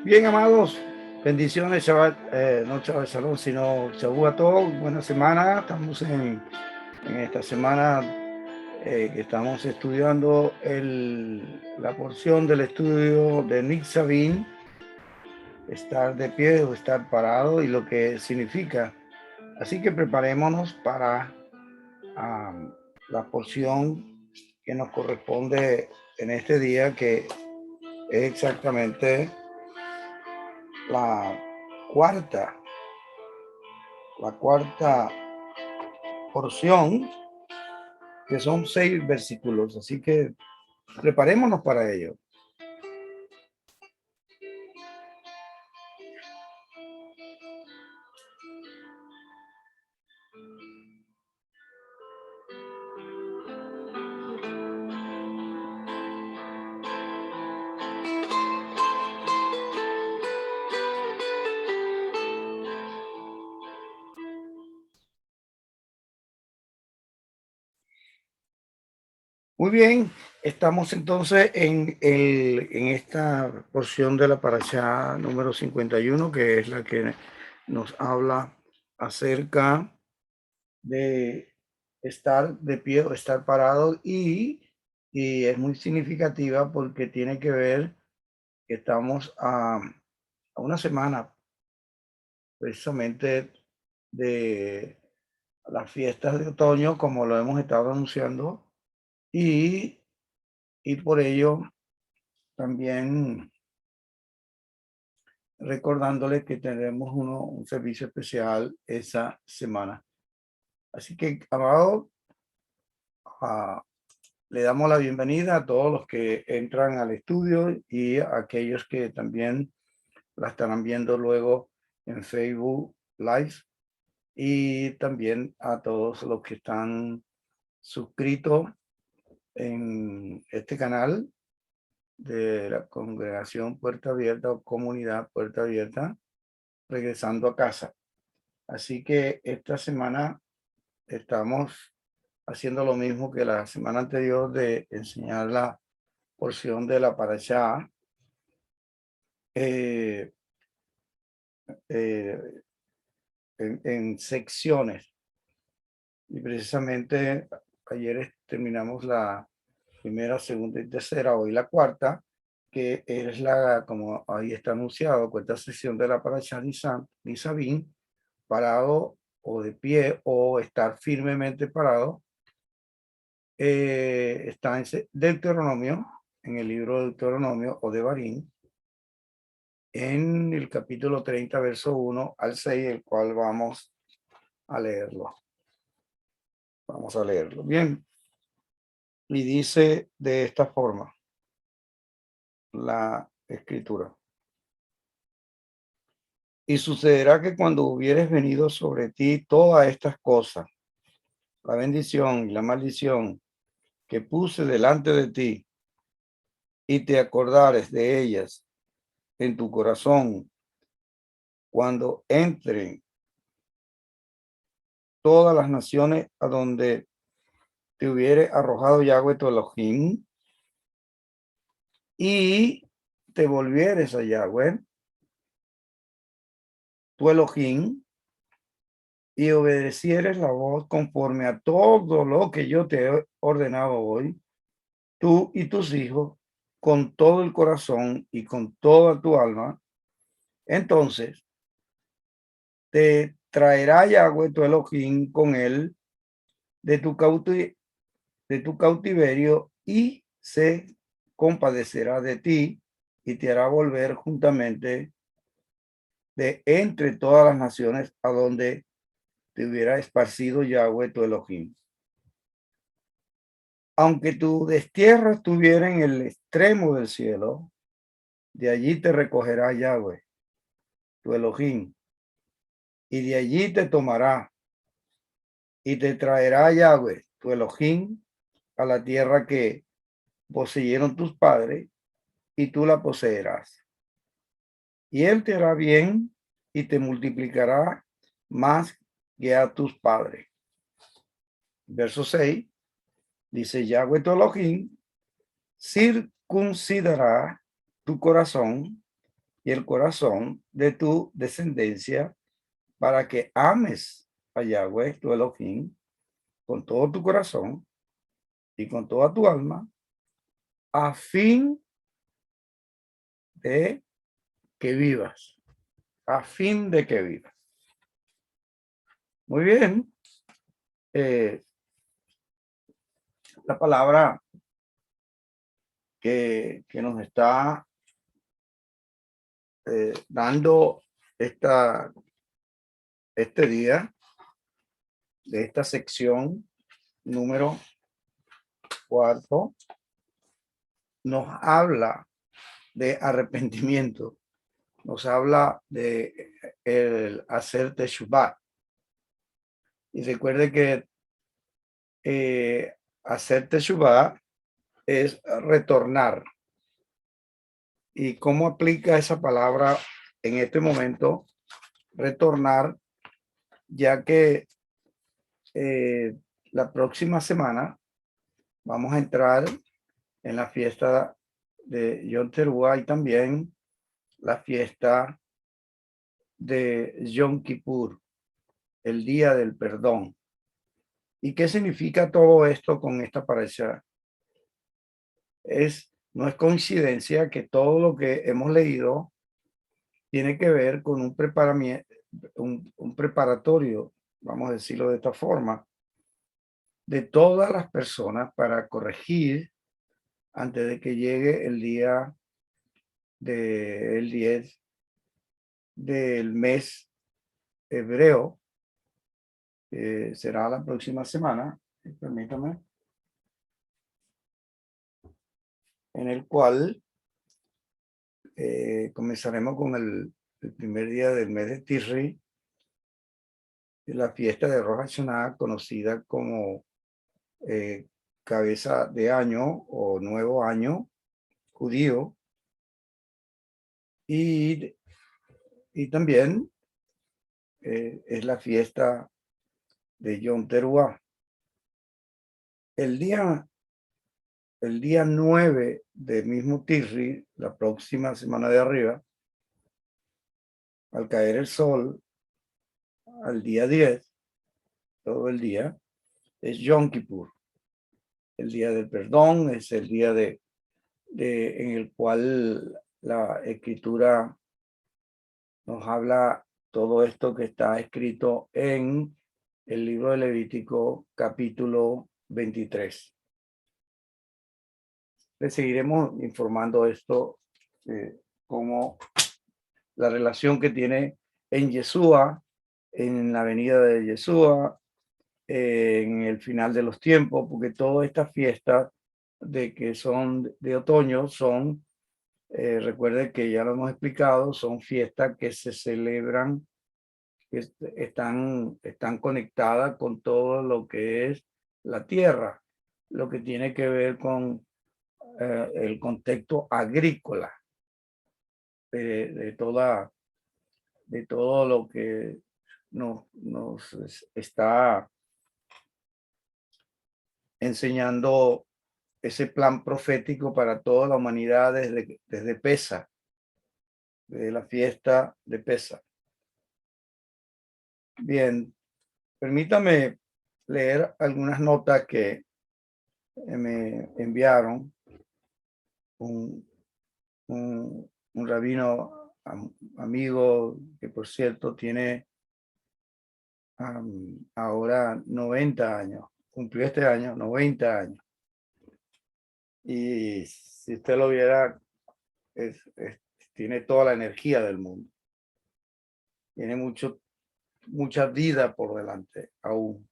Bien, amados, bendiciones, Shabbat, no Shabbat Shalom, sino Shabbat a todos. Buena semana. Estamos en esta semana que estamos estudiando la porción del estudio de Nick Sabin, estar de pie o estar parado y lo que significa. Así que preparémonos para la porción que nos corresponde en este día, que es exactamente la cuarta porción, que son 6 versículos. Así que preparémonos para ello. Muy bien, estamos entonces en esta porción de la parashá número 51, que es la que nos habla acerca de estar de pie o estar parado, y es muy significativa porque tiene que ver que estamos a una semana precisamente de las fiestas de otoño, como lo hemos estado anunciando, y, por ello también recordándole que tendremos un servicio especial esa semana. Así que, amado, le damos la bienvenida a todos los que entran al estudio y a aquellos que también la estarán viendo luego en Facebook Live, y también a todos los que están suscritos en este canal de la congregación Puerta Abierta o comunidad Puerta Abierta, regresando a casa. Así que esta semana estamos haciendo lo mismo que la semana anterior, de enseñar la porción de la parashá eh, eh, en secciones. Y precisamente ayer terminamos la primera, segunda y tercera, hoy la cuarta, que es la, como ahí está anunciado, cuarta sesión de la parashá Nisabín, parado o de pie o estar firmemente parado. Está en Deuteronomio, en el libro de Deuteronomio o de Barín, en el capítulo 30, verso 1 al 6, el cual vamos a leerlo. Vamos a leerlo. Bien. Y dice de esta forma la escritura: y sucederá que cuando hubieres venido sobre ti todas estas cosas, la bendición y la maldición que puse delante de ti, y te acordares de ellas en tu corazón, cuando entren todas las naciones a donde te hubiere arrojado Yahweh tu Elohim, y te volvieres a Yahweh tu Elohim, y obedecieres la voz conforme a todo lo que yo te he ordenado hoy, tú y tus hijos, con todo el corazón y con toda tu alma, entonces te traerá Yahweh tu Elohim con él de tu cautiverio, y se compadecerá de ti y te hará volver juntamente de entre todas las naciones a donde te hubiera esparcido Yahweh tu Elohim. Aunque tu destierro estuviera en el extremo del cielo, de allí te recogerá Yahweh tu Elohim, y de allí te tomará y te traerá Yahweh tu Elohim a la tierra que poseyeron tus padres, y tú la poseerás. Y él te hará bien y te multiplicará más que a tus padres. Verso 6 dice: Yahweh tu Elohim circuncidará tu corazón y el corazón de tu descendencia, para que ames a Yahweh, tu Elohim, con todo tu corazón y con toda tu alma, a fin de que vivas, a fin de que vivas. Muy bien. La palabra que nos está dando este día de esta sección número 4 nos habla de arrepentimiento, nos habla de el hacer teshuvah. Y recuerde que hacer teshuvah es retornar. ¿Y cómo aplica esa palabra en este momento? Retornar, ya que la próxima semana vamos a entrar en la fiesta de Yom Teruah y también la fiesta de Yom Kippur, el día del perdón. ¿Y qué significa todo esto con esta pareja? No es coincidencia que todo lo que hemos leído tiene que ver con un preparatorio, vamos a decirlo de esta forma, de todas las personas para corregir antes de que llegue el día del 10 del mes hebreo, será la próxima semana, permítame, en el cual comenzaremos con el primer día del mes de Tisri, la fiesta de Rosh Hashanah, conocida como cabeza de año o nuevo año judío, y también es la fiesta de Yom Teruah. El día 9 del mismo Tisri, la próxima semana de arriba, al caer el sol, al día 10, todo el día, es Yom Kippur. El día del perdón, es el día en el cual la escritura nos habla todo esto que está escrito en el libro de Levítico, capítulo 23. Les seguiremos informando esto, como la relación que tiene en Yeshua, en la venida de Yeshua, en el final de los tiempos, porque todas estas fiestas de que son de otoño son, recuerde que ya lo hemos explicado, son fiestas que se celebran, que están conectadas con todo lo que es la tierra, lo que tiene que ver con el contexto agrícola de todo lo que nos está enseñando ese plan profético para toda la humanidad desde Pesa, de la fiesta de Pesa. Bien, permítame leer algunas notas que me enviaron un, un rabino amigo que, por cierto, tiene ahora 90 años, cumplió este año 90 años. Y si usted lo viera, tiene toda la energía del mundo. Tiene mucha vida por delante aún.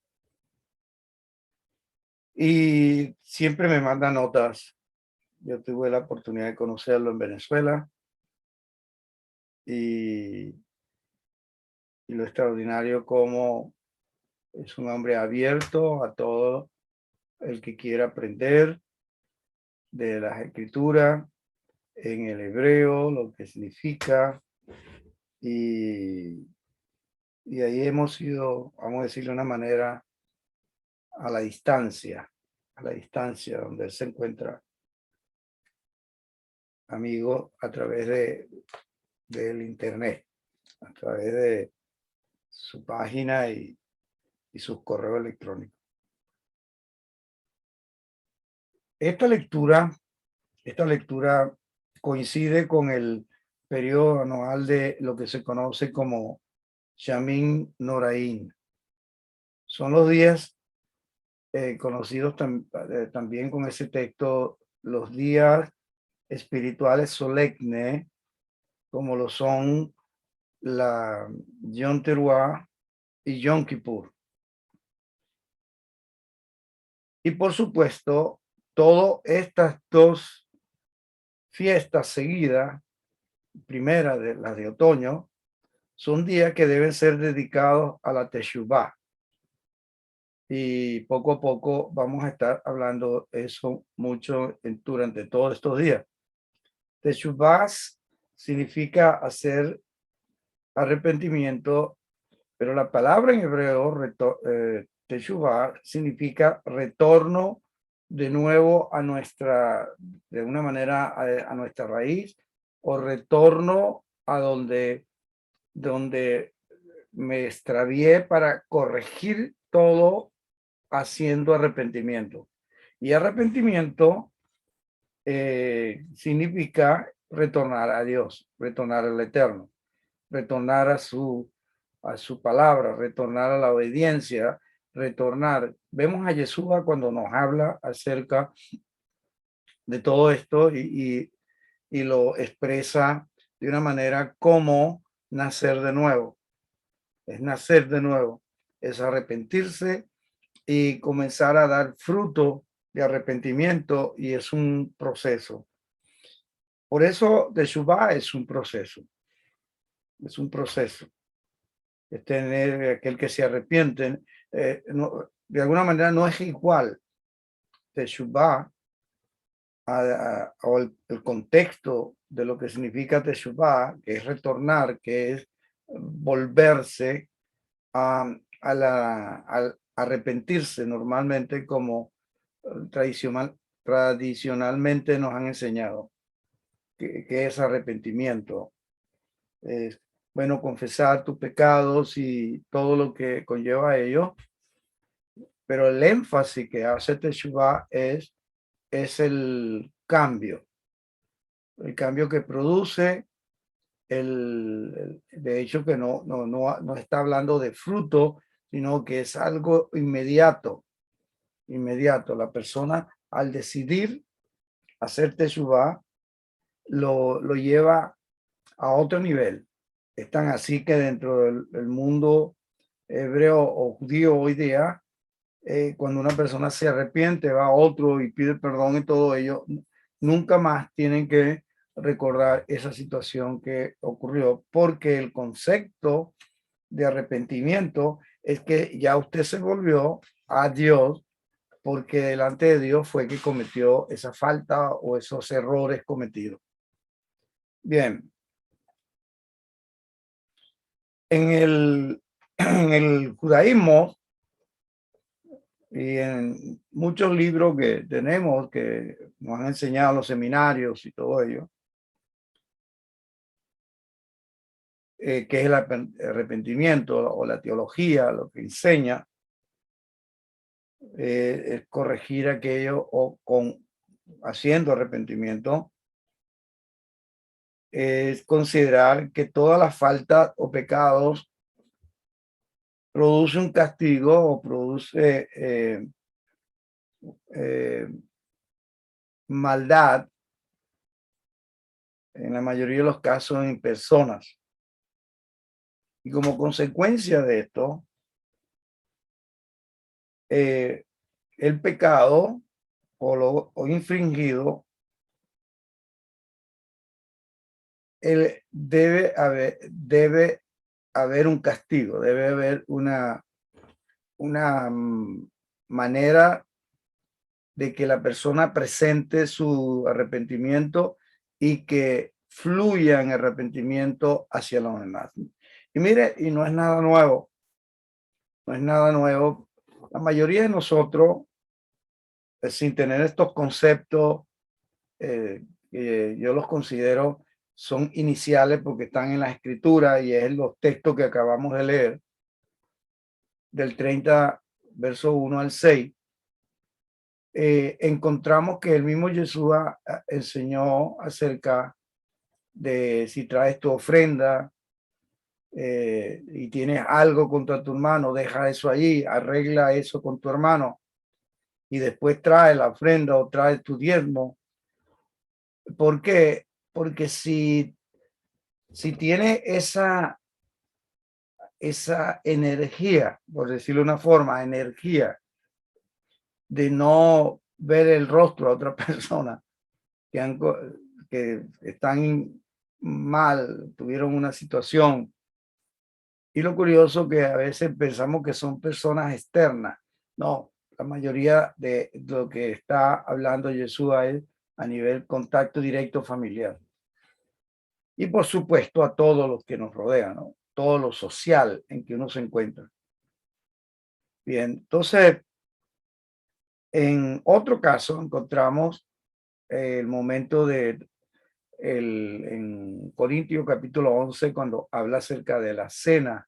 Y siempre me manda notas. Yo tuve la oportunidad de conocerlo en Venezuela. Y lo extraordinario como es un hombre abierto a todo el que quiera aprender de las escrituras en el hebreo, lo que significa. Y ahí hemos ido, vamos a decirlo de una manera, a la distancia donde él se encuentra, amigo, a través del internet, a través de su página y sus correos electrónicos. Esta lectura coincide con el periodo anual de lo que se conoce como Shamin Norain. Son los días conocidos también con ese texto, los días espirituales solemnes, como lo son la Yom Teruah y Yom Kippur. Y por supuesto, todas estas dos fiestas seguidas, primera de las de otoño, son días que deben ser dedicados a la Teshuvah. Y poco a poco vamos a estar hablando eso mucho durante todos estos días. Teshuvah significa hacer arrepentimiento, pero la palabra en hebreo, Teshuvah, significa retorno de nuevo a de una manera, a nuestra raíz, o retorno a donde me extravié para corregir todo haciendo arrepentimiento. Y arrepentimiento significa retornar a Dios, retornar al Eterno, retornar a su palabra, retornar a la obediencia, retornar. Vemos a Yeshua cuando nos habla acerca de todo esto y lo expresa de una manera como nacer de nuevo. Es nacer de nuevo, es arrepentirse y comenzar a dar fruto de arrepentimiento, y es un proceso. Por eso Teshuvah es un proceso. Es un proceso. Es tener aquel que se arrepiente. De alguna manera no es igual Teshuvah o el contexto de lo que significa Teshuvah, que es retornar, que es volverse al arrepentirse normalmente, como tradicionalmente nos han enseñado, que es arrepentimiento. Es, bueno, confesar tus pecados y todo lo que conlleva ello, pero el énfasis que hace Teshuvah es el cambio que produce de hecho que no está hablando de fruto, sino que es algo inmediato. La persona, al decidir hacer Teshuvah, lo lleva a otro nivel. Es tan así que dentro del mundo hebreo o judío hoy día, cuando una persona se arrepiente, va a otro y pide perdón y todo ello, nunca más tienen que recordar esa situación que ocurrió, porque el concepto de arrepentimiento es que ya usted se volvió a Dios, porque delante de Dios fue que cometió esa falta o esos errores cometidos. Bien. En el judaísmo y en muchos libros que tenemos, que nos han enseñado los seminarios y todo ello, que es el arrepentimiento o la teología, lo que enseña, es corregir aquello o haciendo arrepentimiento, es considerar que todas las faltas o pecados produce un castigo o produce maldad, en la mayoría de los casos en personas. Y como consecuencia de esto, el pecado o infringido, debe haber un castigo, debe haber una manera de que la persona presente su arrepentimiento y que fluya en arrepentimiento hacia los demás. Y mire, y no es nada nuevo, no es nada nuevo. La mayoría de nosotros, sin tener estos conceptos, que yo los considero, son iniciales porque están en la escritura y es los textos que acabamos de leer, del 30, verso 1 al 6, encontramos que el mismo Yeshua enseñó acerca de si traes tu ofrenda y tienes algo contra tu hermano, deja eso allí, arregla eso con tu hermano y después trae la ofrenda o trae tu diezmo. ¿Por qué? Porque si tiene esa energía, por decirlo de una forma, energía de no ver el rostro a otra persona que están mal, tuvieron una situación. Y lo curioso que a veces pensamos que son personas externas. No, la mayoría de lo que está hablando Yeshua es a nivel contacto directo familiar. Y por supuesto a todos los que nos rodean, ¿no? Todo lo social en que uno se encuentra. Bien, entonces, en otro caso encontramos el momento en Corintios capítulo 11, cuando habla acerca de la cena,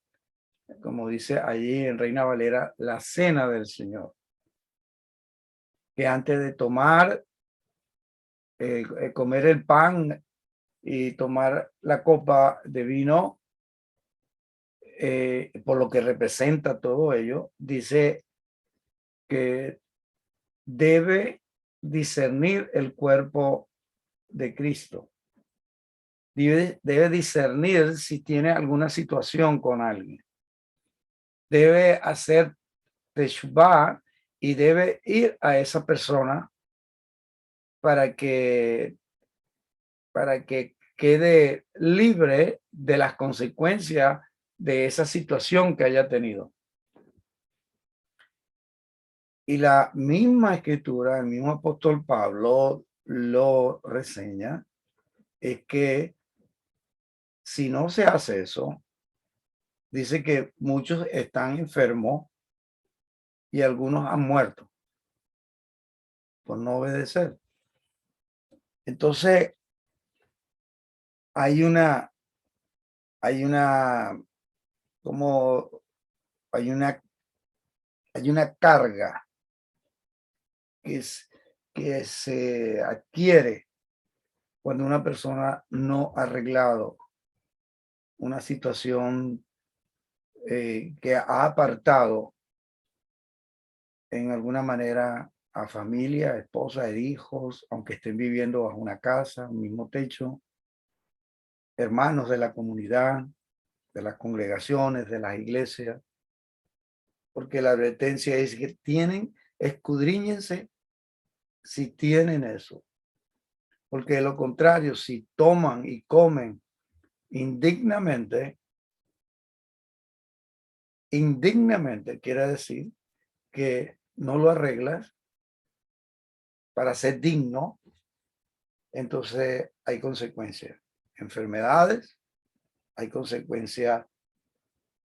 como dice allí en Reina Valera, la cena del Señor. Que antes de tomar, comer el pan y tomar la copa de vino, por lo que representa todo ello, dice que debe discernir el cuerpo de Cristo. Debe discernir si tiene alguna situación con alguien. Debe hacer teshuvá y debe ir a esa persona para que quede libre de las consecuencias de esa situación que haya tenido. Y la misma escritura, el mismo apóstol Pablo lo reseña, es que si no se hace eso, dice que muchos están enfermos y algunos han muerto por no obedecer. Entonces, hay una, como, hay una carga que se adquiere cuando una persona no ha arreglado una situación que ha apartado en alguna manera a familia, esposa, hijos, aunque estén viviendo bajo una casa, un mismo techo, hermanos de la comunidad, de las congregaciones, de las iglesias, porque la advertencia es que escudriñense si tienen eso, porque de lo contrario, si toman y comen indignamente quiere decir que no lo arreglas para ser digno, entonces hay consecuencias, enfermedades, hay consecuencias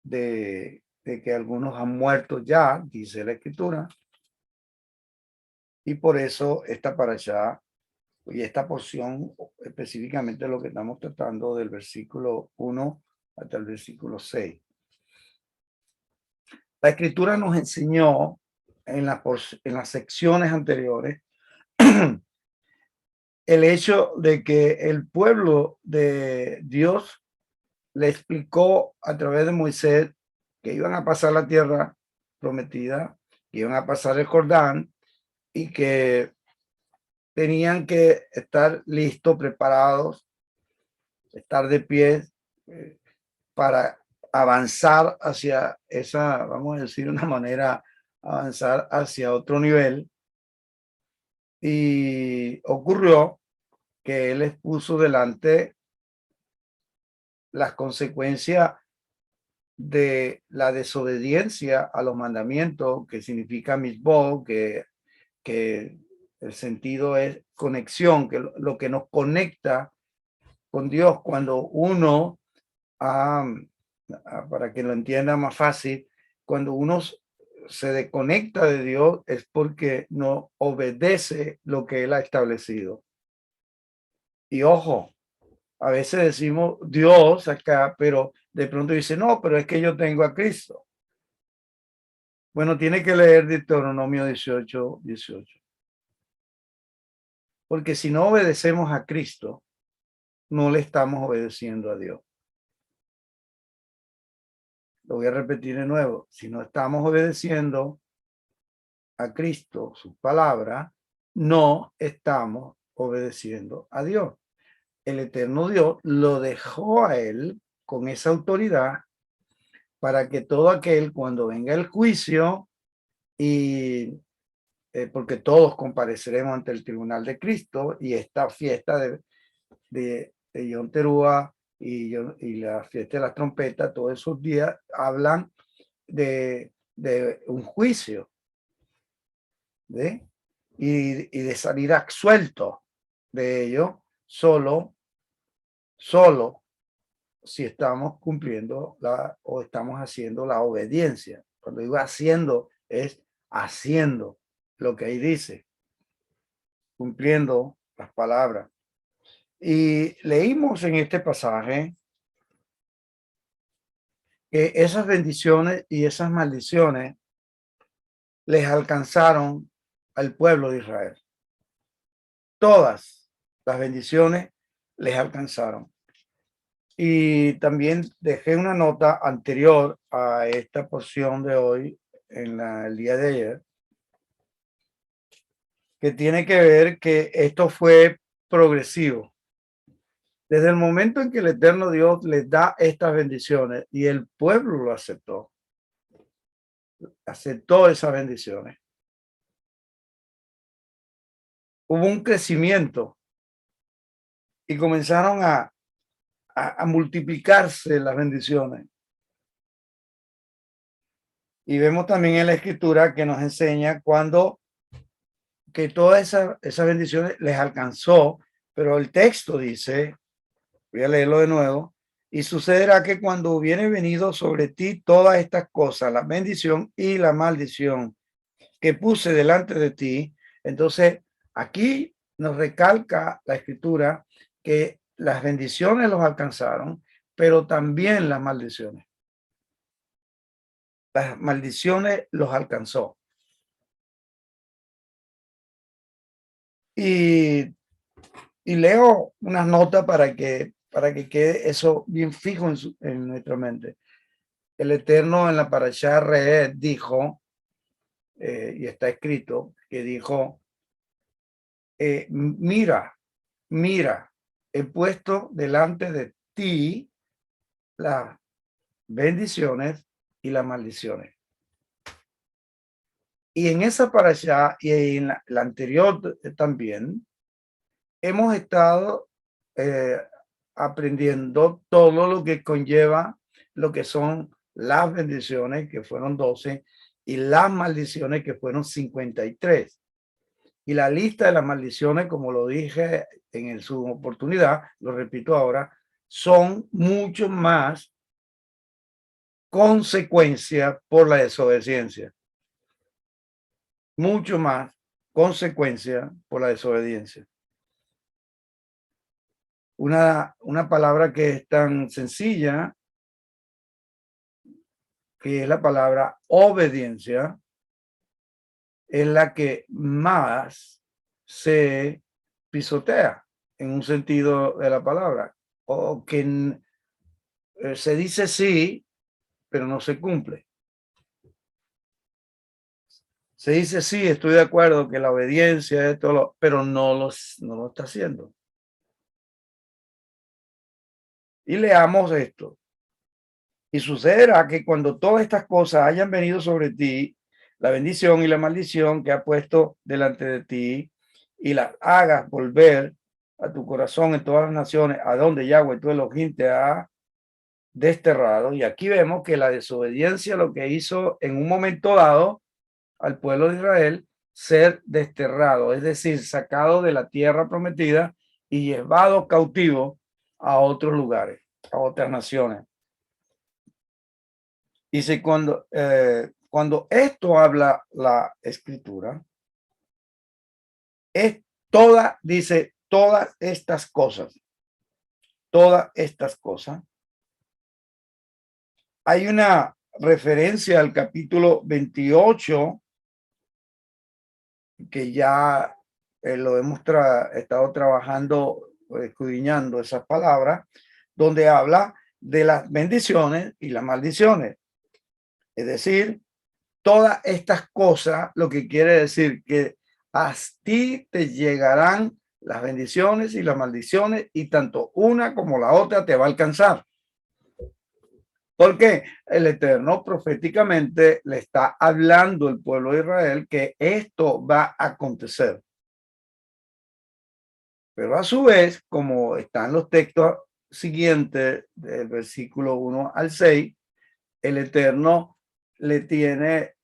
de que algunos han muerto ya, dice la escritura, y por eso esta parashá y esta porción, específicamente lo que estamos tratando del versículo 1 hasta el versículo 6. La escritura nos enseñó en las secciones anteriores el hecho de que el pueblo de Dios le explicó a través de Moisés que iban a pasar la tierra prometida, que iban a pasar el Jordán y que tenían que estar listos, preparados, estar de pie para avanzar hacia esa, vamos a decir de una manera, avanzar hacia otro nivel. Y ocurrió que él les puso delante las consecuencias de la desobediencia a los mandamientos, que significa misbó, que el sentido es conexión, que lo que nos conecta con Dios cuando uno, para que lo entienda más fácil, cuando uno se desconecta de Dios es porque no obedece lo que Él ha establecido. Y ojo, A veces decimos Dios acá, pero de pronto dice, no, pero es que yo tengo a Cristo. Bueno, tiene que leer Deuteronomio 18:18. Porque si no obedecemos a Cristo, no le estamos obedeciendo a Dios. Lo voy a repetir de nuevo. Si no estamos obedeciendo a Cristo, su palabra, no estamos obedeciendo a Dios. El eterno Dios lo dejó a él con esa autoridad para que todo aquel, cuando venga el juicio, y porque todos compareceremos ante el tribunal de Cristo, y esta fiesta de Yom Teruah y la fiesta de las trompetas, todos esos días hablan de un juicio, ¿de? Y de salir absuelto de ello solo si estamos cumpliendo o estamos haciendo la obediencia. Cuando digo haciendo, es haciendo lo que ahí dice, cumpliendo las palabras. Y leímos en este pasaje que esas bendiciones y esas maldiciones les alcanzaron al pueblo de Israel. Todas las bendiciones les alcanzaron. Y también dejé una nota anterior a esta porción de hoy, el día de ayer, que tiene que ver que esto fue progresivo. Desde el momento en que el eterno Dios les da estas bendiciones y el pueblo lo aceptó esas bendiciones, hubo un crecimiento y comenzaron a multiplicarse las bendiciones. Y vemos también en la escritura que nos enseña cuando que todas esas bendiciones les alcanzó, pero el texto dice, voy a leerlo de nuevo, y sucederá que cuando hubiere venido sobre ti todas estas cosas, la bendición y la maldición que puse delante de ti, entonces aquí nos recalca la escritura que las bendiciones los alcanzaron, pero también las maldiciones. Las maldiciones los alcanzó. Y leo unas notas para que quede eso bien fijo en nuestra mente. El Eterno en la Parashá Re'eh dijo, y está escrito, que dijo, mira, he puesto delante de ti las bendiciones y las maldiciones. Y en esa parashá y en la anterior también, hemos estado aprendiendo todo lo que conlleva lo que son las bendiciones, que fueron 12, y las maldiciones, que fueron 53. Y la lista de las maldiciones, como lo dije en su oportunidad, lo repito ahora, son mucho más consecuencia por la desobediencia. Mucho más consecuencia por la desobediencia. Una palabra que es tan sencilla, que es la palabra obediencia, es la que más se pisotea en un sentido de la palabra, o que se dice sí, pero no se cumple. Se dice sí, estoy de acuerdo que la obediencia es todo, pero no lo está haciendo. Y leamos esto. Y sucederá que cuando todas estas cosas hayan venido sobre ti, la bendición y la maldición que ha puesto delante de ti, y las hagas volver a tu corazón en todas las naciones, a donde Yahweh tu Elohim te ha desterrado. Y aquí vemos que la desobediencia lo que hizo en un momento dado al pueblo de Israel, ser desterrado, es decir, sacado de la tierra prometida y llevado cautivo a otros lugares, a otras naciones. Dice, cuando esto habla la escritura, es dice todas estas cosas. todas estas cosas. Hay una referencia al capítulo 28 que ya lo hemos estado trabajando, escudriñando esas palabras, donde habla de las bendiciones y las maldiciones. Es decir, todas estas cosas, lo que quiere decir que a ti te llegarán las bendiciones y las maldiciones, y tanto una como la otra te va a alcanzar. Porque el Eterno proféticamente le está hablando al pueblo de Israel que esto va a acontecer. Pero a su vez, como están los textos siguientes del versículo 1 al 6, el Eterno le tiene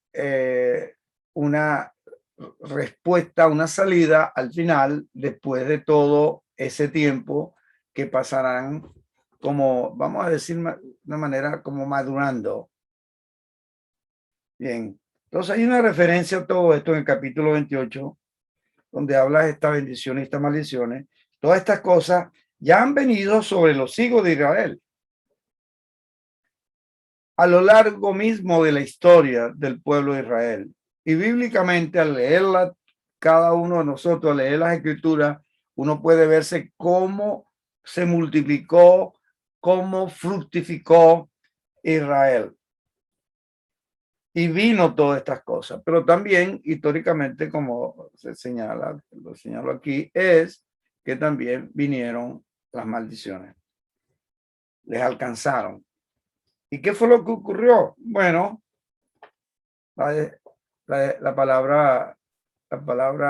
una respuesta, una salida al final, después de todo ese tiempo que pasarán, como vamos a decir de una manera, como madurando. Bien, entonces hay una referencia a todo esto en el capítulo 28, donde habla de estas bendiciones y estas maldiciones. Todas estas cosas ya han venido sobre los hijos de Israel a lo largo mismo de la historia del pueblo de Israel. Y bíblicamente, al leerla, cada uno de nosotros, al leer las escrituras, uno puede verse cómo se multiplicó, cómo fructificó Israel. Y vino todas estas cosas. Pero también, históricamente, como se señala, lo señalo aquí, es que también vinieron las maldiciones. Les alcanzaron. ¿Y qué fue lo que ocurrió? Bueno, la palabra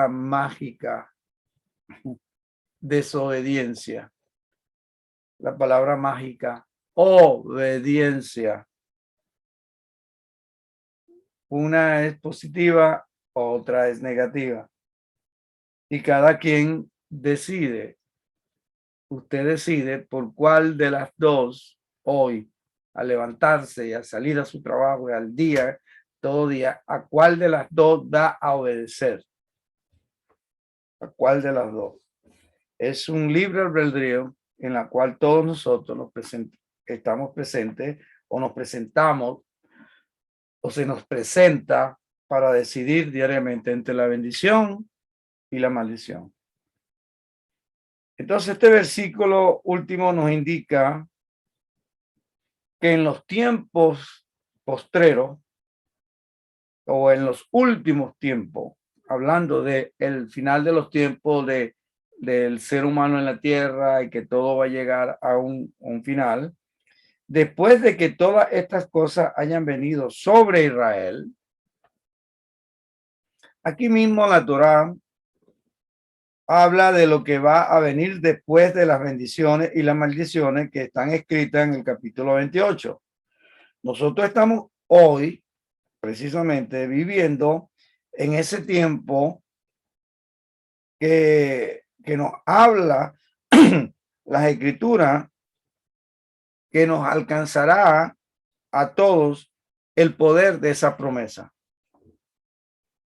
mágica, desobediencia. La palabra mágica, obediencia. Una es positiva, otra es negativa. Y cada quien decide. Usted decide por cuál de las dos hoy, al levantarse y al salir a su trabajo y al día, todo día, a cuál de las dos va a obedecer. ¿A cuál de las dos? Es un libre albedrío en la cual todos nosotros estamos presentes o nos presentamos o se nos presenta para decidir diariamente entre la bendición y la maldición. Entonces, este versículo último nos indica que en los tiempos postreros o en los últimos tiempos, hablando de el final de los tiempos del ser humano en la tierra y que todo va a llegar a un final, después de que todas estas cosas hayan venido sobre Israel, aquí mismo la Torá habla de lo que va a venir después de las bendiciones y las maldiciones que están escritas en el capítulo 28. Nosotros estamos hoy precisamente viviendo en ese tiempo que nos habla las escrituras, que nos alcanzará a todos el poder de esa promesa,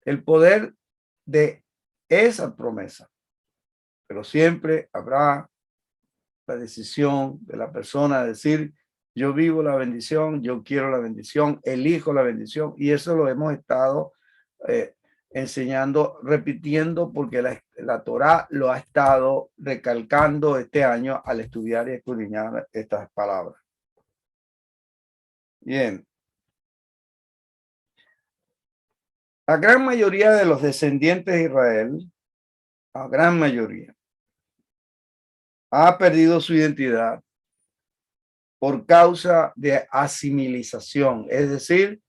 el poder de esa promesa. Pero siempre habrá la decisión de la persona de decir, yo vivo la bendición, yo quiero la bendición, elijo la bendición, y eso lo hemos estado enseñando, repitiendo, porque la Torá lo ha estado recalcando este año al estudiar y escudriñar estas palabras. Bien. La gran mayoría de los descendientes de Israel, la gran mayoría, ha perdido su identidad por causa de asimilización, es decir,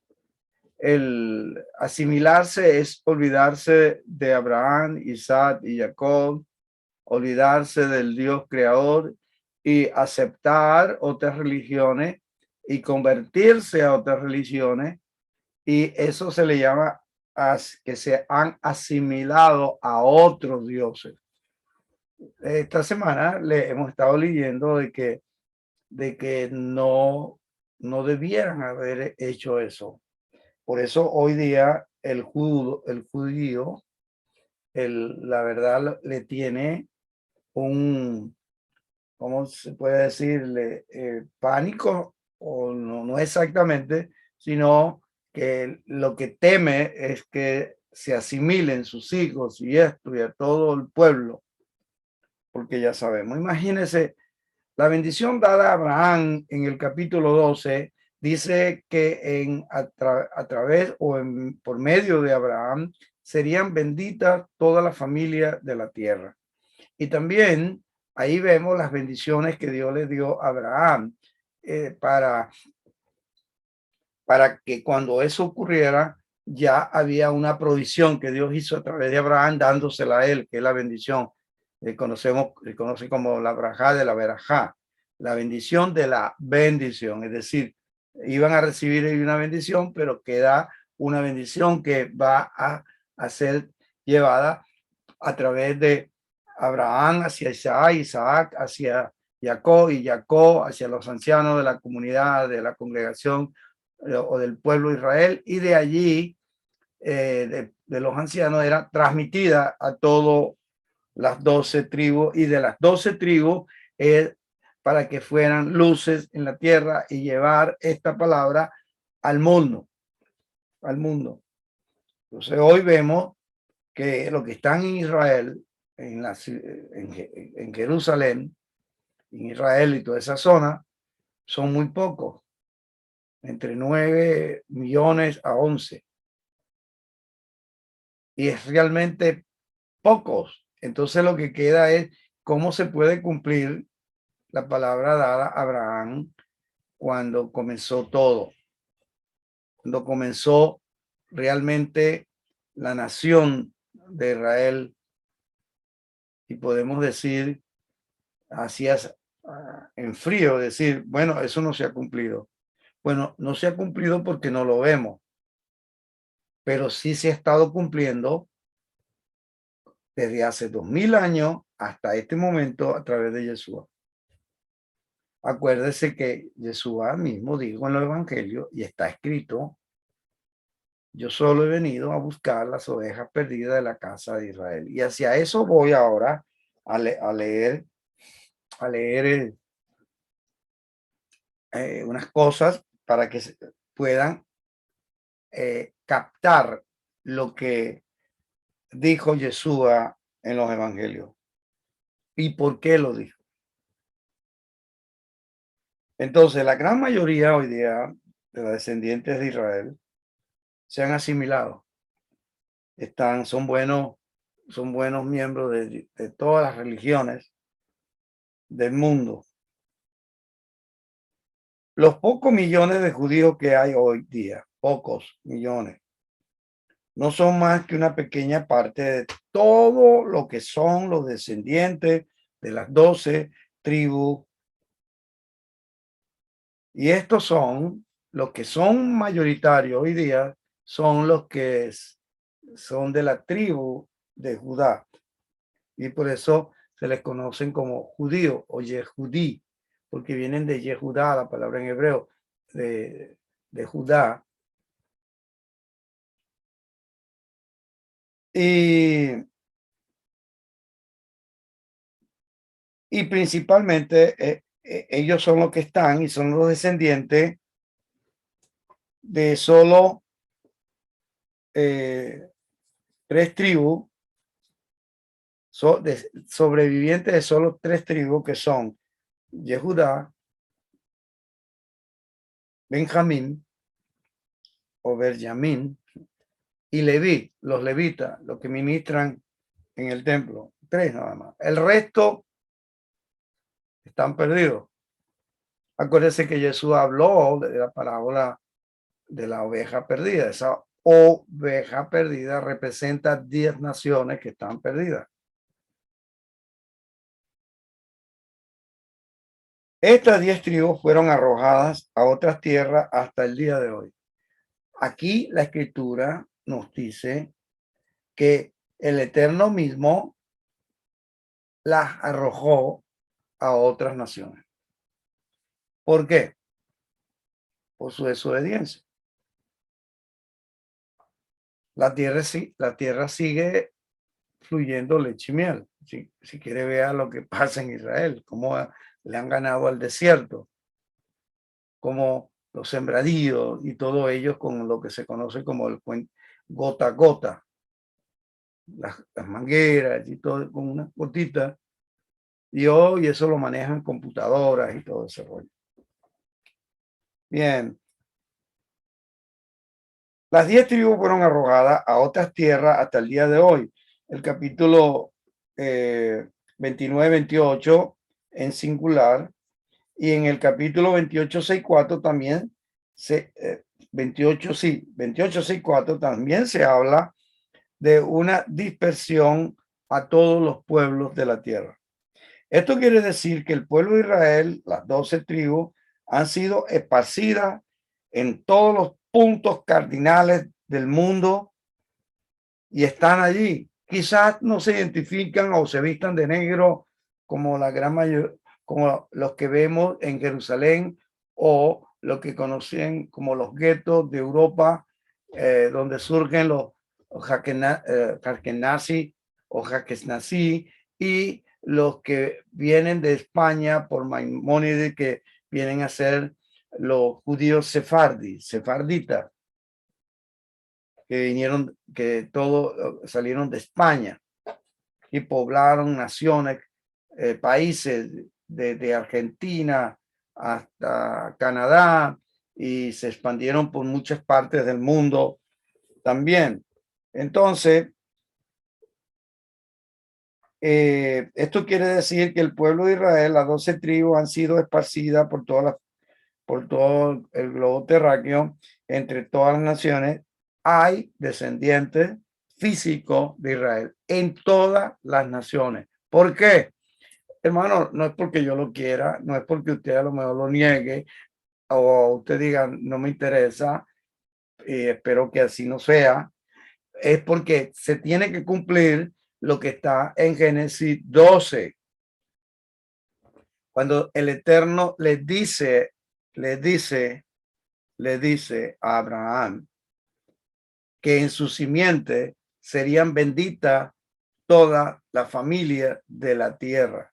el asimilarse es olvidarse de Abraham, Isaac y Jacob, olvidarse del Dios creador y aceptar otras religiones y convertirse a otras religiones, y eso se le llama que se han asimilado a otros dioses. Esta semana le hemos estado leyendo de que no debieran haber hecho eso. Por eso hoy día el judío, la verdad, le tiene un ¿cómo se puede decirle? Pánico, o no, no exactamente, sino que lo que teme es que se asimilen sus hijos y esto y a todo el pueblo, porque ya sabemos, imagínense, la bendición dada a Abraham en el capítulo 12 dice que a través o por medio de Abraham serían benditas todas las familias de la tierra. Y también ahí vemos las bendiciones que Dios le dio a Abraham eh, para, para que cuando eso ocurriera ya había una provisión que Dios hizo a través de Abraham dándosela a él, que es la bendición. Le conoce como la brajá de la verajá, la bendición de la bendición. Es decir, iban a recibir una bendición, pero queda una bendición que va a ser llevada a través de Abraham hacia Isaac, Isaac hacia Jacob y Jacob hacia los ancianos de la comunidad, de la congregación o del pueblo de Israel, y de allí, de los ancianos, era transmitida a todas las 12 tribus, y de las 12 tribus para que fueran luces en la tierra y llevar esta palabra al mundo, al mundo. Entonces hoy vemos que los que están en Israel, en Jerusalén, en Israel y toda esa zona, son muy pocos, entre 9 millones a 11. Y es realmente pocos. Entonces lo que queda es cómo se puede cumplir la palabra dada a Abraham cuando comenzó todo, cuando comenzó realmente la nación de Israel. Y podemos decir, así es, en frío, decir, bueno, eso no se ha cumplido. Bueno, no se ha cumplido porque no lo vemos, pero sí se ha estado cumpliendo desde hace 2000 años hasta este momento a través de Yeshua. Acuérdese que Yeshua mismo dijo en el Evangelio, y está escrito: yo solo he venido a buscar las ovejas perdidas de la casa de Israel. Y hacia eso voy ahora a leer unas cosas para que puedan captar lo que dijo Yeshua en los evangelios y por qué lo dijo. Entonces, la gran mayoría hoy día de los descendientes de Israel se han asimilado, son buenos miembros de todas las religiones del mundo. Los pocos millones de judíos que hay hoy día, pocos millones, no son más que una pequeña parte de todo lo que son los descendientes de las 12 tribus. Y estos son los que son mayoritarios hoy día, son los que son de la tribu de Judá. Y por eso se les conocen como judíos o Yehudí, porque vienen de Yehudá, la palabra en hebreo, de Judá. Y, y principalmente ellos son los que están y son los descendientes de solo 3 tribus, sobrevivientes de solo 3 tribus, que son Yehudá, Benjamín o Benjamín y Leví, los levitas, los que ministran en el templo. 3 nada más. El resto están perdidos. Acuérdense que Jesús habló de la parábola de la oveja perdida. Esa oveja perdida representa 10 naciones que están perdidas. Estas 10 tribus fueron arrojadas a otras tierras hasta el día de hoy. Aquí la escritura nos dice que el Eterno mismo las arrojó a otras naciones. ¿Por qué? Por su desobediencia. La tierra sigue fluyendo leche y miel. Si quiere, vea lo que pasa en Israel, cómo le han ganado al desierto, como los sembradíos y todo ello con lo que se conoce como el gota a gota, las mangueras y todo con una gotita. Y hoy eso lo manejan computadoras y todo ese rollo. Bien. Las 10 tribus fueron arrojadas a otras tierras hasta el día de hoy. El capítulo 29-28 en singular, y en el capítulo 28-64 también 28-64 también se habla de una dispersión a todos los pueblos de la tierra. Esto quiere decir que el pueblo de Israel, las 12 tribus, han sido esparcidas en todos los puntos cardinales del mundo y están allí. Quizás no se identifican o se vistan de negro como la gran mayoría, como los que vemos en Jerusalén o lo que conocen como los guetos de Europa, donde surgen los Ashkenazi o Ashkenazi, y los que vienen de España por Maimónides, que vienen a ser los judíos sefarditas, que vinieron, que todos salieron de España y poblaron naciones, países de Argentina hasta Canadá, y se expandieron por muchas partes del mundo también. Entonces, esto quiere decir que el pueblo de Israel, las 12 tribus, han sido esparcidas por todo el globo terráqueo, entre todas las naciones. Hay descendientes físicos de Israel en todas las naciones. ¿Por qué? Hermano, no es porque yo lo quiera, no es porque usted a lo mejor lo niegue o usted diga no me interesa, y espero que así no sea. Es porque se tiene que cumplir lo que está en Génesis 12, cuando el Eterno le dice a Abraham que en su simiente serían benditas toda la familia de la tierra,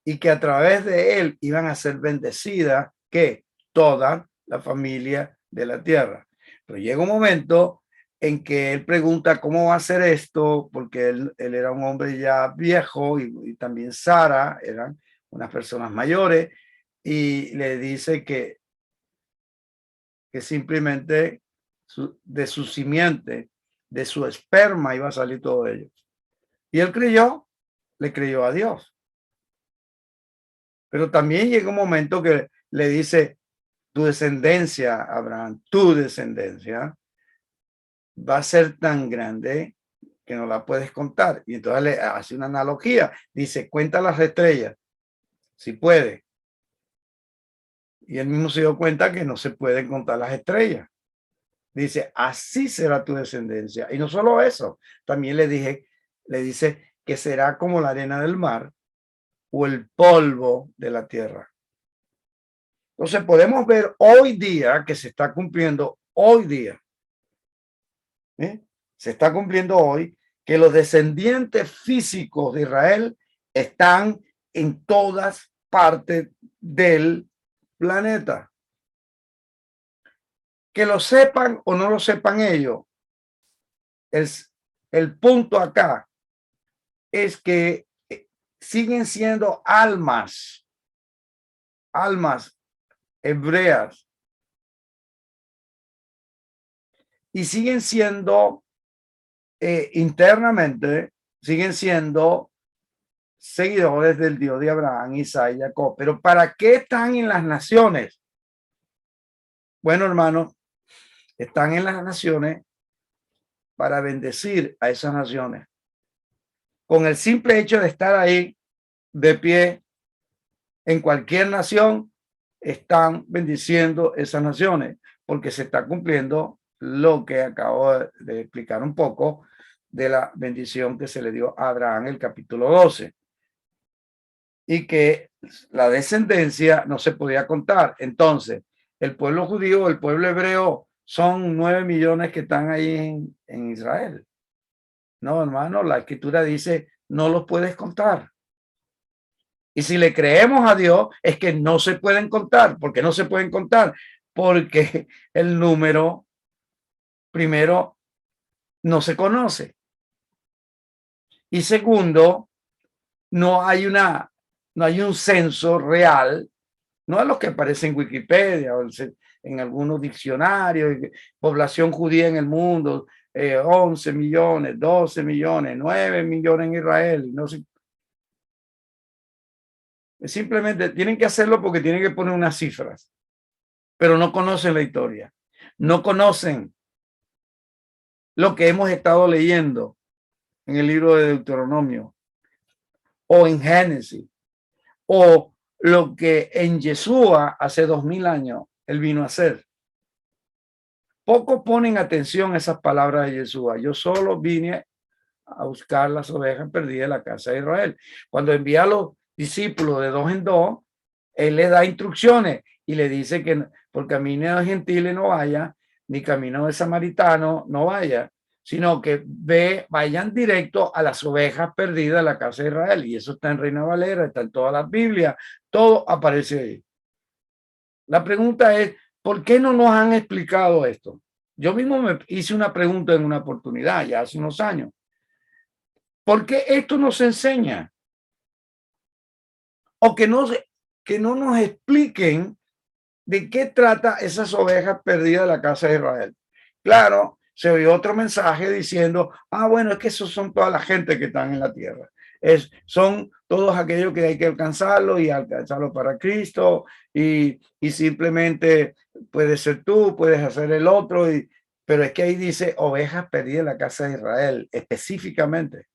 y que a través de él iban a ser bendecidas que toda la familia de la tierra. Pero llega un momento en que él pregunta cómo va a ser esto, porque él era un hombre ya viejo, y también Sara eran unas personas mayores, y le dice que simplemente de su simiente, de su esperma, iba a salir todo ello. Y él le creyó a Dios. Pero también llega un momento que le dice, tu descendencia, Abraham, tu descendencia va a ser tan grande que no la puedes contar. Y entonces le hace una analogía. Dice, cuenta las estrellas, si puede. Y él mismo se dio cuenta que no se pueden contar las estrellas. Dice, así será tu descendencia. Y no solo eso, también le dice que será como la arena del mar o el polvo de la tierra. Entonces podemos ver hoy día que se está cumpliendo hoy día. Se está cumpliendo hoy que los descendientes físicos de Israel están en todas partes del planeta. Que lo sepan o no lo sepan ellos, el punto acá es que siguen siendo almas hebreas, y siguen siendo internamente, siguen siendo seguidores del Dios de Abraham, Isaac y Jacob. Pero ¿para qué están en las naciones? Bueno, hermano, están en las naciones para bendecir a esas naciones. Con el simple hecho de estar ahí de pie en cualquier nación, están bendiciendo esas naciones, porque se está cumpliendo lo que acabo de explicar un poco de la bendición que se le dio a Abraham en el capítulo 12, y que la descendencia no se podía contar. Entonces, el pueblo judío, el pueblo hebreo, son 9 millones que están ahí en Israel. No, hermano, la escritura dice, no los puedes contar. Y si le creemos a Dios, es que no se pueden contar. ¿Por qué no se pueden contar? Porque el número, primero, no se conoce. Y segundo, no hay un censo real, no es lo que aparece en Wikipedia o en algunos diccionarios, población judía en el mundo, 11 millones, 12 millones, 9 millones en Israel. No sé. Simplemente tienen que hacerlo porque tienen que poner unas cifras, pero no conocen la historia, no conocen lo que hemos estado leyendo en el libro de Deuteronomio o en Génesis o lo que en Yeshua hace 2000 años él vino a hacer. Pocos ponen atención a esas palabras de Yeshua. Yo solo vine a buscar las ovejas perdidas de la casa de Israel. Cuando envía a los discípulos de dos en dos, él le da instrucciones y le dice que por camino de gentiles no vaya, ni camino de samaritano no vaya, sino que vayan directo a las ovejas perdidas de la casa de Israel. Y eso está en Reina Valera, está en todas las Biblias, todo aparece ahí. La pregunta es, ¿por qué no nos han explicado esto? Yo mismo me hice una pregunta en una oportunidad, ya hace unos años. ¿Por qué esto nos enseña? O que no nos expliquen de qué trata esas ovejas perdidas de la casa de Israel. Claro, se oyó otro mensaje diciendo, bueno, es que esos son toda la gente que están en la tierra. Son todos aquellos que hay que alcanzarlo y alcanzarlo para Cristo y simplemente puedes ser tú, puedes hacer el otro, pero es que ahí dice ovejas perdidas en la casa de Israel, específicamente.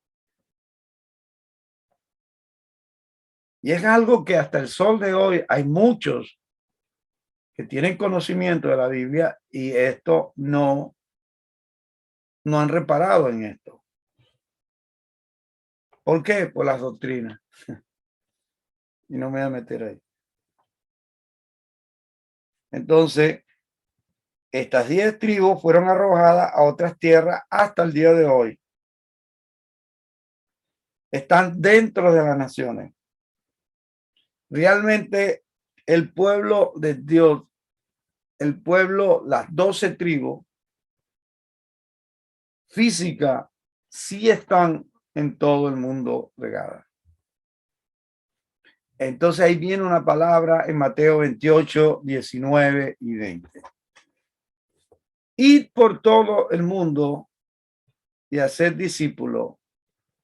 Y es algo que hasta el sol de hoy hay muchos que tienen conocimiento de la Biblia y esto no han reparado en esto. ¿Por qué? Por las doctrinas. Y no me voy a meter ahí. Entonces, estas 10 tribus fueron arrojadas a otras tierras hasta el día de hoy. Están dentro de las naciones. Realmente el pueblo de Dios, el pueblo, las 12 tribus físicas, sí están en todo el mundo regadas. Entonces ahí viene una palabra en Mateo 28, 19 y 20. Id por todo el mundo y hacer discípulos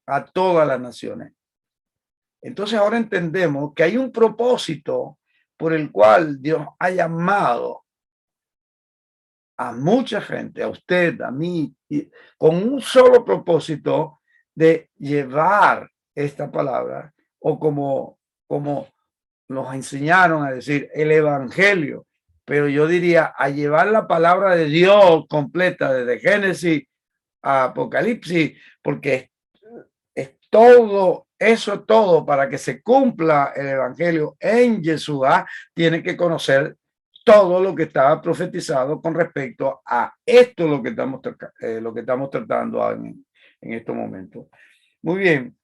a todas las naciones. Entonces ahora entendemos que hay un propósito por el cual Dios ha llamado a mucha gente, a usted, a mí, con un solo propósito de llevar esta palabra o como nos enseñaron a decir el evangelio, pero yo diría a llevar la palabra de Dios completa desde Génesis a Apocalipsis, porque es todo, eso es todo para que se cumpla el evangelio en Yeshua, tiene que conocer todo lo que estaba profetizado con respecto a esto lo que estamos tratando en estos momentos. Muy bien.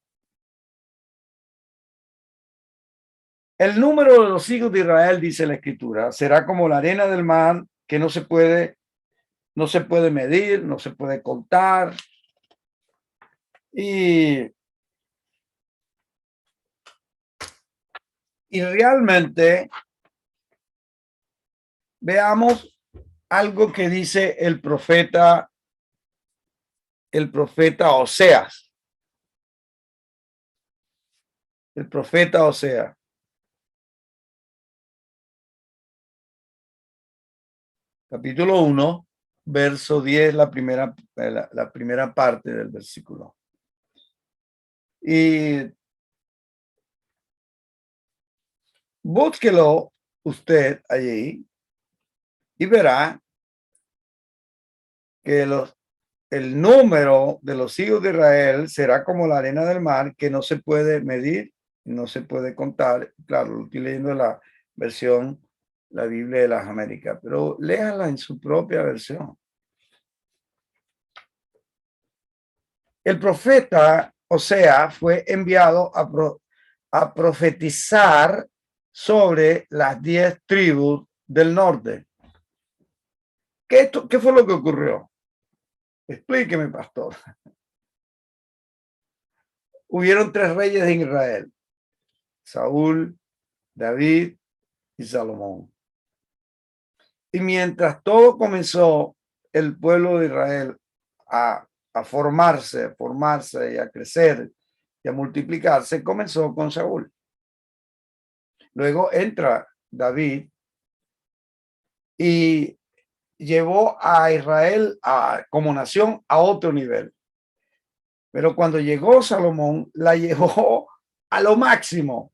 El número de los hijos de Israel, dice la escritura, será como la arena del mar que no se puede medir, no se puede contar. Y realmente veamos algo que dice el profeta Oseas. El profeta Oseas. Capítulo 1, verso 10, la primera parte del versículo. Y búsquelo usted allí y verá que el número de los hijos de Israel será como la arena del mar, que no se puede medir, no se puede contar. Claro, lo estoy leyendo la versión, la Biblia de las Américas, pero léala en su propia versión. El profeta Osea fue enviado a profetizar sobre las 10 tribus del norte. ¿Qué fue lo que ocurrió? Explíqueme, pastor. Hubieron 3 reyes en Israel: Saúl, David y Salomón. Y mientras todo comenzó, el pueblo de Israel a formarse y a crecer y a multiplicarse, comenzó con Saúl. Luego entra David y llevó a Israel como nación a otro nivel. Pero cuando llegó Salomón, la llevó a lo máximo.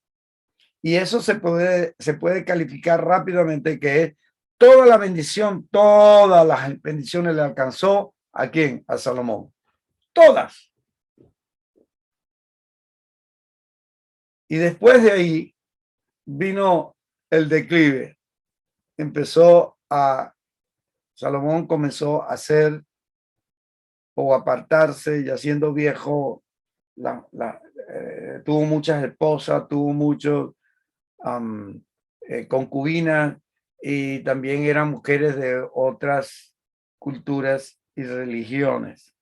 Y eso se puede calificar rápidamente que es toda la bendición, todas las bendiciones le alcanzó ¿a quién? A Salomón. Todas. Y después de ahí vino el declive. Salomón comenzó a hacer o apartarse, ya siendo viejo, tuvo muchas esposas, tuvo muchos concubinas, y también eran mujeres de otras culturas y religiones.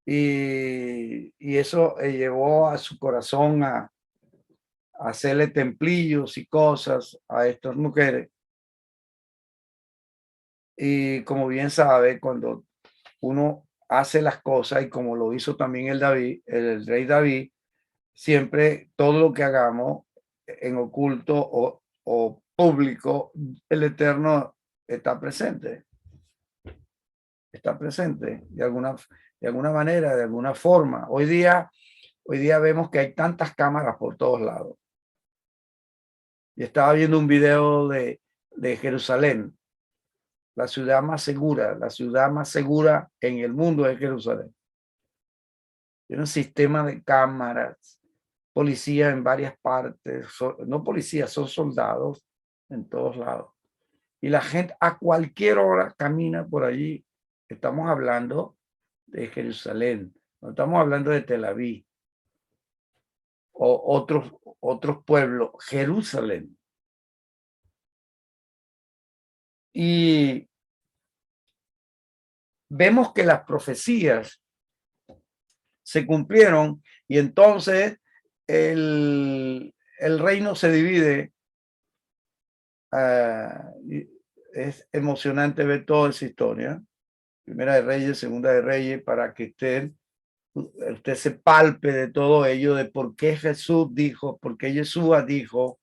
Y eso llevó a su corazón a hacerle templillos y cosas a estas mujeres. Y como bien sabe, cuando uno hace las cosas, y como lo hizo también el rey David, siempre todo lo que hagamos en oculto o público, el Eterno está presente. Está presente de alguna manera, de alguna forma. Hoy día vemos que hay tantas cámaras por todos lados. Y estaba viendo un video de Jerusalén, la ciudad más segura en el mundo es Jerusalén. Tiene un sistema de cámaras, policías en varias partes, no policías, son soldados en todos lados. Y la gente a cualquier hora camina por allí. Estamos hablando de Jerusalén, no estamos hablando de Tel Aviv o otros pueblos, Jerusalén. Y vemos que las profecías se cumplieron, y entonces el reino se divide. Es emocionante ver toda esa historia, Primera de Reyes, Segunda de Reyes, para que usted se palpe de todo ello, de por qué por qué Yeshua dijo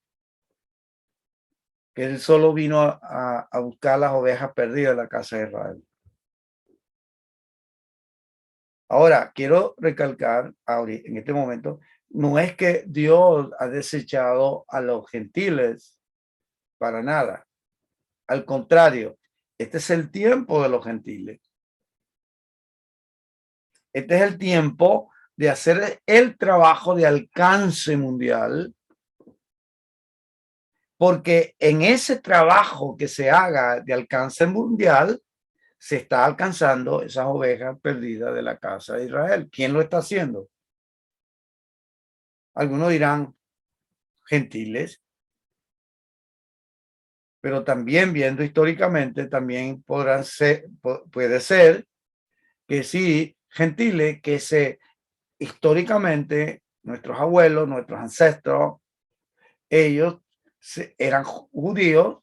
que él solo vino a buscar las ovejas perdidas de la casa de Israel. Ahora, quiero recalcar en este momento, no es que Dios ha desechado a los gentiles, para nada. Al contrario, este es el tiempo de los gentiles. Este es el tiempo de hacer el trabajo de alcance mundial, porque en ese trabajo que se haga de alcance mundial, se está alcanzando esas ovejas perdidas de la casa de Israel. ¿Quién lo está haciendo? Algunos dirán gentiles, pero también viendo históricamente, también puede ser que sí, gentiles que históricamente, nuestros abuelos, nuestros ancestros, ellos eran judíos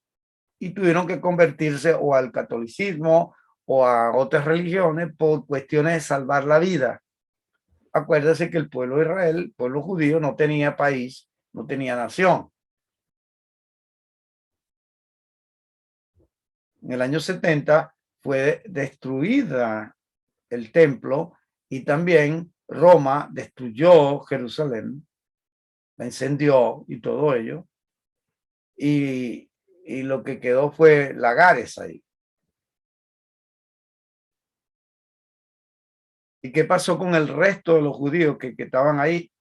y tuvieron que convertirse o al catolicismo o a otras religiones por cuestiones de salvar la vida. Acuérdese que el pueblo de Israel, el pueblo judío, no tenía país, no tenía nación. En el año 70 fue destruida el templo, y también Roma destruyó Jerusalén, la incendió y todo ello. Y lo que quedó fue lagares ahí. ¿Y qué pasó con el resto de los judíos que estaban ahí?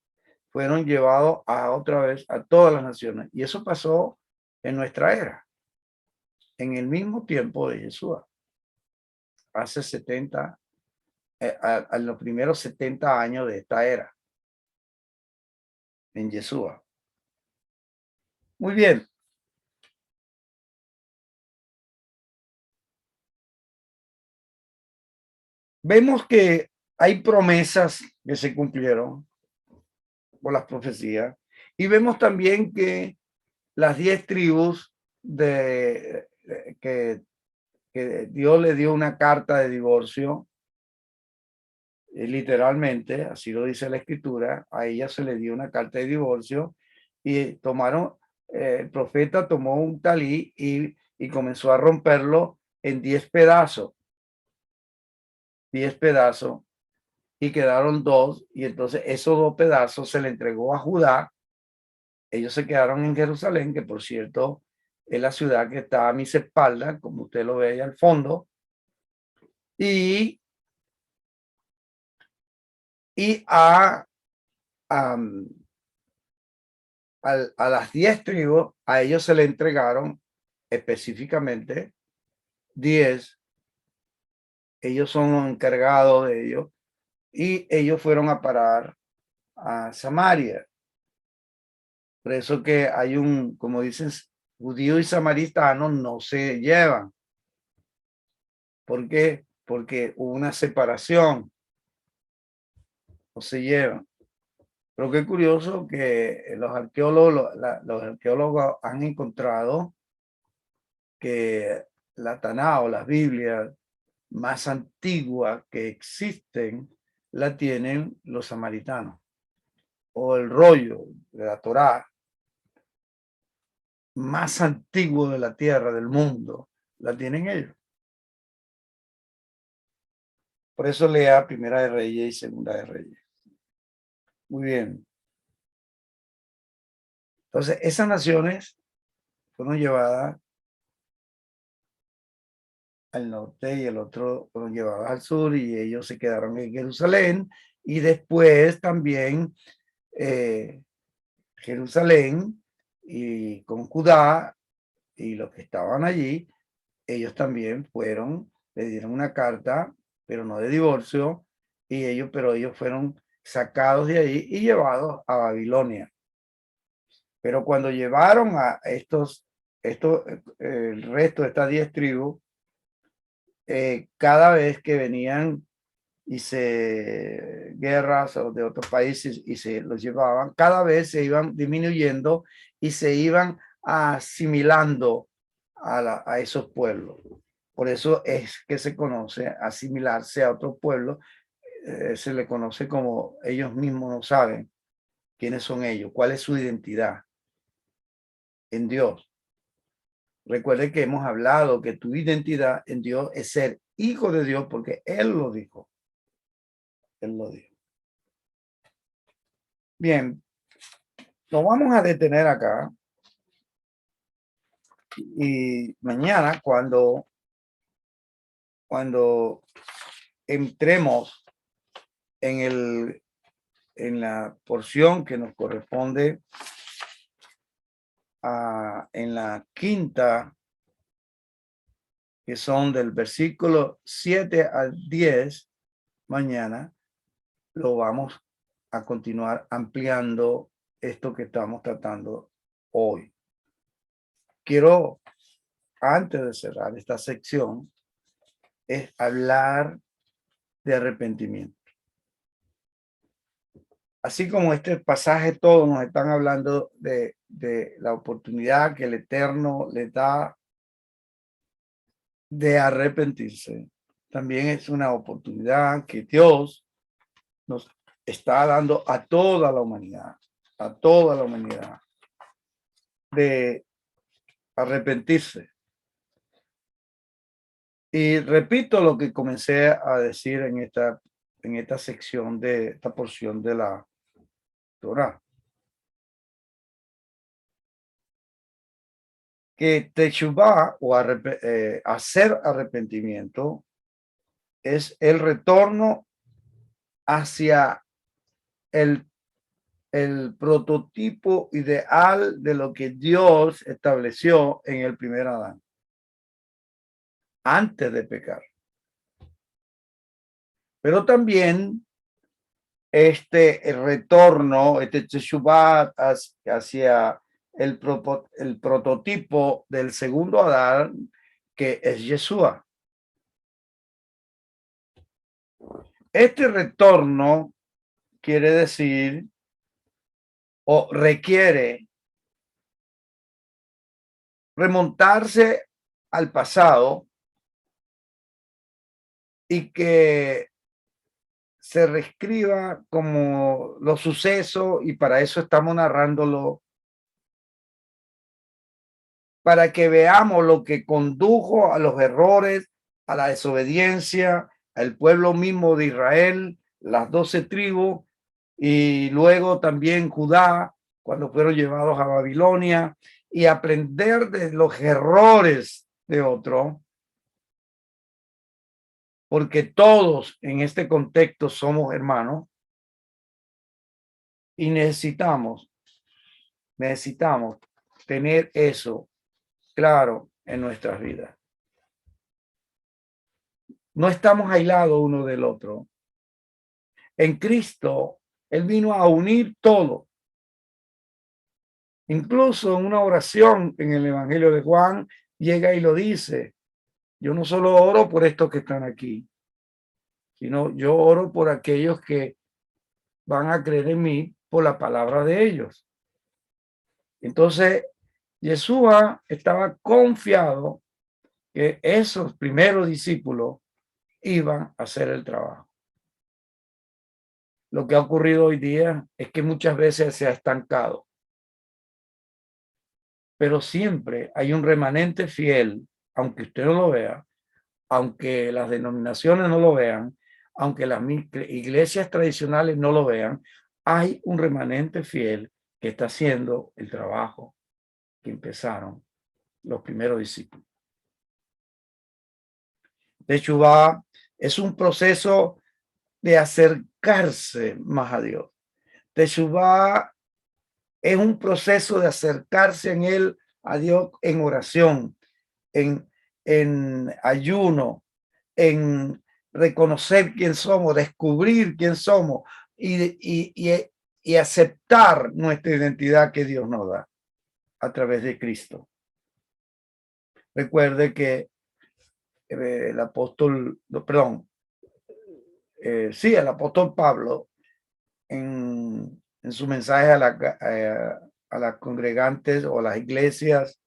Fueron llevados otra vez a todas las naciones. Y eso pasó en nuestra era, en el mismo tiempo de Jesús, hace 70 a los primeros 70 años de esta era, en Yeshua. Muy bien. Vemos que hay promesas que se cumplieron por las profecías y vemos también que las 10 tribus que Dios le dio una carta de divorcio, literalmente, así lo dice la escritura, a ella se le dio una carta de divorcio y el profeta tomó un talí y comenzó a romperlo en 10 pedazos, 10 pedazos, y quedaron dos, y entonces esos dos pedazos se le entregó a Judá. Ellos se quedaron en Jerusalén, que por cierto es la ciudad que está a mis espaldas, como usted lo ve ahí al fondo, y, y a las 10 tribus, a ellos se le entregaron específicamente 10. Ellos son encargados de ellos y ellos fueron a parar a Samaria. Por eso que hay como dicen, judío y samaritano no se llevan. ¿Por qué? Porque hubo una separación, no se llevan. Pero qué curioso que los arqueólogos han encontrado que la Taná o las Biblias más antiguas que existen la tienen los samaritanos, o el rollo de la Torá más antiguo de la tierra, del mundo, la tienen ellos. Por eso lea Primera de Reyes y Segunda de Reyes. Muy bien. Entonces, esas naciones fueron llevadas al norte y el otro fueron llevados al sur y ellos se quedaron en Jerusalén y después también Jerusalén y con Judá y los que estaban allí, ellos también le dieron una carta, pero no de divorcio, pero ellos fueron sacados de ahí y llevados a Babilonia. Pero cuando llevaron a el resto de estas 10 tribus, cada vez que venían guerras de otros países y se los llevaban, cada vez se iban disminuyendo y se iban asimilando a esos pueblos. Por eso es que se conoce asimilarse a otro pueblo, se le conoce como ellos mismos no saben quiénes son ellos, cuál es su identidad en Dios. Recuerde que hemos hablado que tu identidad en Dios es ser hijo de Dios porque Él lo dijo. Él lo dijo. Bien, nos vamos a detener acá y mañana cuando entremos en la porción que nos corresponde en la quinta, que son del versículo 7 al 10, mañana lo vamos a continuar ampliando esto que estamos tratando hoy. Quiero, antes de cerrar esta sección, es hablar de arrepentimiento. Así como este pasaje, todos nos están hablando de la oportunidad que el Eterno le da de arrepentirse. También es una oportunidad que Dios nos está dando a toda la humanidad, de arrepentirse. Y repito lo que comencé a decir en esta sección de esta porción de la Torá. Que Teshuvá o hacer arrepentimiento es el retorno hacia el prototipo ideal de lo que Dios estableció en el primer Adán, antes de pecar. Pero también el retorno, este teshuvah hacia el prototipo del segundo Adán, que es Yeshua. Este retorno quiere decir o requiere remontarse al pasado y que se reescriba como los sucesos, y para eso estamos narrándolo, para que veamos lo que condujo a los errores, a la desobediencia, al pueblo mismo de Israel, las 12 tribus, y luego también Judá, cuando fueron llevados a Babilonia, y aprender de los errores de otro, porque todos en este contexto somos hermanos y necesitamos tener eso claro en nuestras vidas. No estamos aislados uno del otro. En Cristo, Él vino a unir todo. Incluso en una oración en el Evangelio de Juan, llega y lo dice: yo no solo oro por estos que están aquí, sino yo oro por aquellos que van a creer en mí por la palabra de ellos. Entonces, Yeshua estaba confiado que esos primeros discípulos iban a hacer el trabajo. Lo que ha ocurrido hoy día es que muchas veces se ha estancado, pero siempre hay un remanente fiel, aunque usted no lo vea, aunque las denominaciones no lo vean, aunque las iglesias tradicionales no lo vean, hay un remanente fiel que está haciendo el trabajo que empezaron los primeros discípulos. Teshuvá es un proceso de acercarse más a Dios. Teshuvá es un proceso de acercarse en él a Dios en oración, en ayuno, en reconocer quién somos, descubrir quién somos y aceptar nuestra identidad que Dios nos da a través de Cristo. Recuerde que el apóstol, perdón, sí, el apóstol Pablo en su mensaje a las congregantes o a las iglesias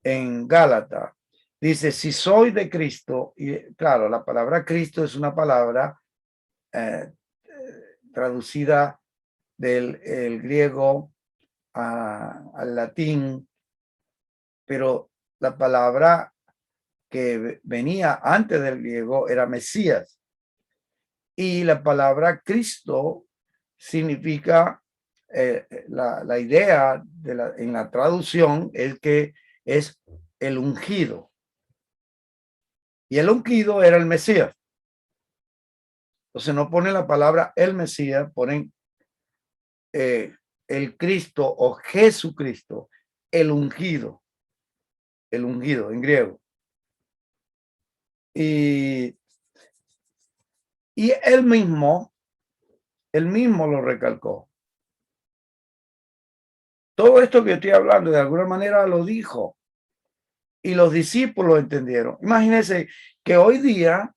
en Gálatas, dice: si soy de Cristo, y claro, la palabra Cristo es una palabra traducida del griego al latín, pero la palabra que venía antes del griego era Mesías, y la palabra Cristo significa, la idea en la traducción es que es el ungido, y el ungido era el Mesías. Entonces no ponen la palabra el Mesías, ponen el Cristo o Jesucristo, el ungido en griego. Y él mismo lo recalcó. Todo esto que estoy hablando, de alguna manera lo dijo, y los discípulos entendieron. Imagínense que hoy día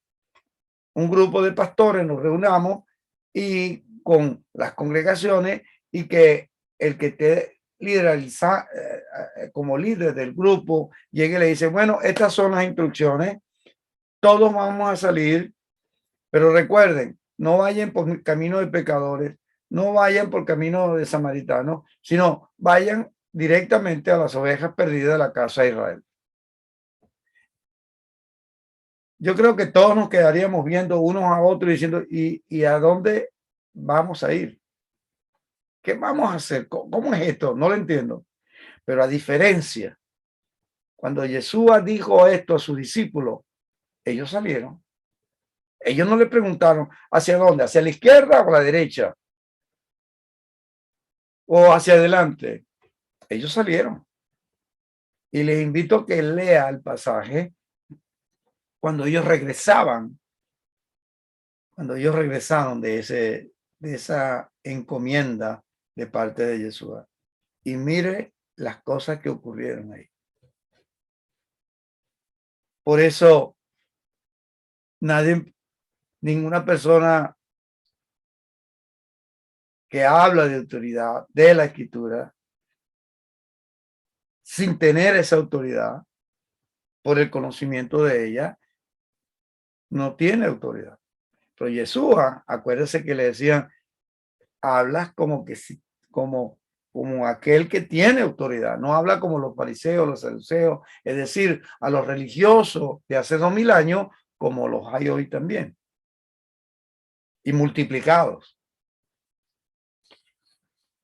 un grupo de pastores nos reunamos y con las congregaciones, y que el que te lideraliza como líder del grupo llegue y le dice: bueno, estas son las instrucciones, todos vamos a salir, pero recuerden, no vayan por camino de pecadores, no vayan por camino de samaritanos, sino vayan directamente a las ovejas perdidas de la casa de Israel. Yo creo que todos nos quedaríamos viendo unos a otros diciendo: ¿y a dónde vamos a ir? ¿Qué vamos a hacer? ¿Cómo es esto? No lo entiendo. Pero a diferencia, cuando Yeshua dijo esto a sus discípulos, ellos salieron. Ellos no le preguntaron hacia dónde, hacia la izquierda o a la derecha, o hacia adelante. Ellos salieron. Y les invito a que lea el pasaje cuando ellos regresaban cuando ellos regresaron de esa encomienda de parte de Yeshua. Y mire las cosas que ocurrieron ahí. Por eso, ninguna persona que habla de autoridad de la escritura, sin tener esa autoridad, por el conocimiento de ella, no tiene autoridad. Pero Yeshua, acuérdese que le decían, hablas como que como aquel que tiene autoridad, no habla como los fariseos, los saduceos, es decir, a los religiosos de hace 2000 años, como los hay hoy también, y multiplicados,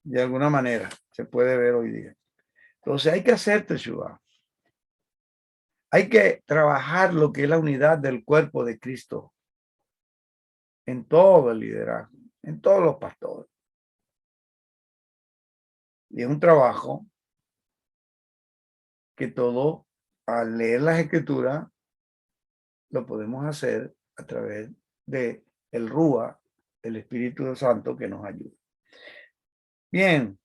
de alguna manera, se puede ver hoy día. Entonces hay que hacer teshuva. Hay que trabajar lo que es la unidad del cuerpo de Cristo en todo el liderazgo, en todos los pastores. Y es un trabajo que todo, al leer las escrituras, lo podemos hacer a través de el Rúa, el Espíritu Santo que nos ayuda. Bien,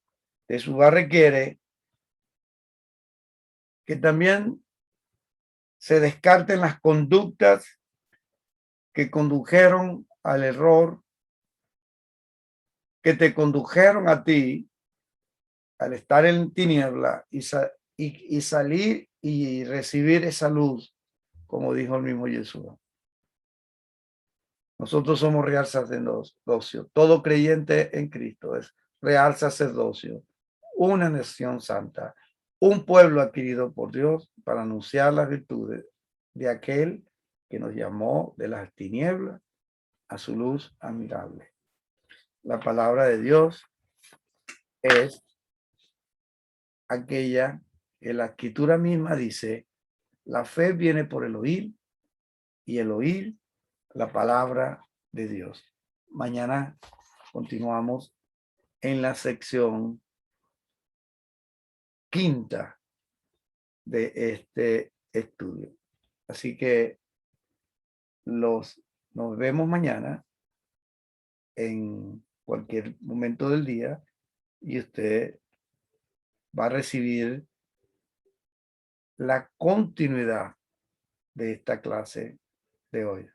Teshuva requiere que también se descarten las conductas que condujeron al error, que te condujeron a ti al estar en tiniebla y salir y recibir esa luz, como dijo el mismo Jesús. Nosotros somos real sacerdocio. Todo creyente en Cristo es real sacerdocio, una nación santa, un pueblo adquirido por Dios para anunciar las virtudes de aquel que nos llamó de las tinieblas a su luz admirable. La palabra de Dios es aquella que la escritura misma dice, la fe viene por el oír y el oír la palabra de Dios. Mañana continuamos en la sección quinta de este estudio. Así que nos vemos mañana en cualquier momento del día y usted va a recibir la continuidad de esta clase de hoy.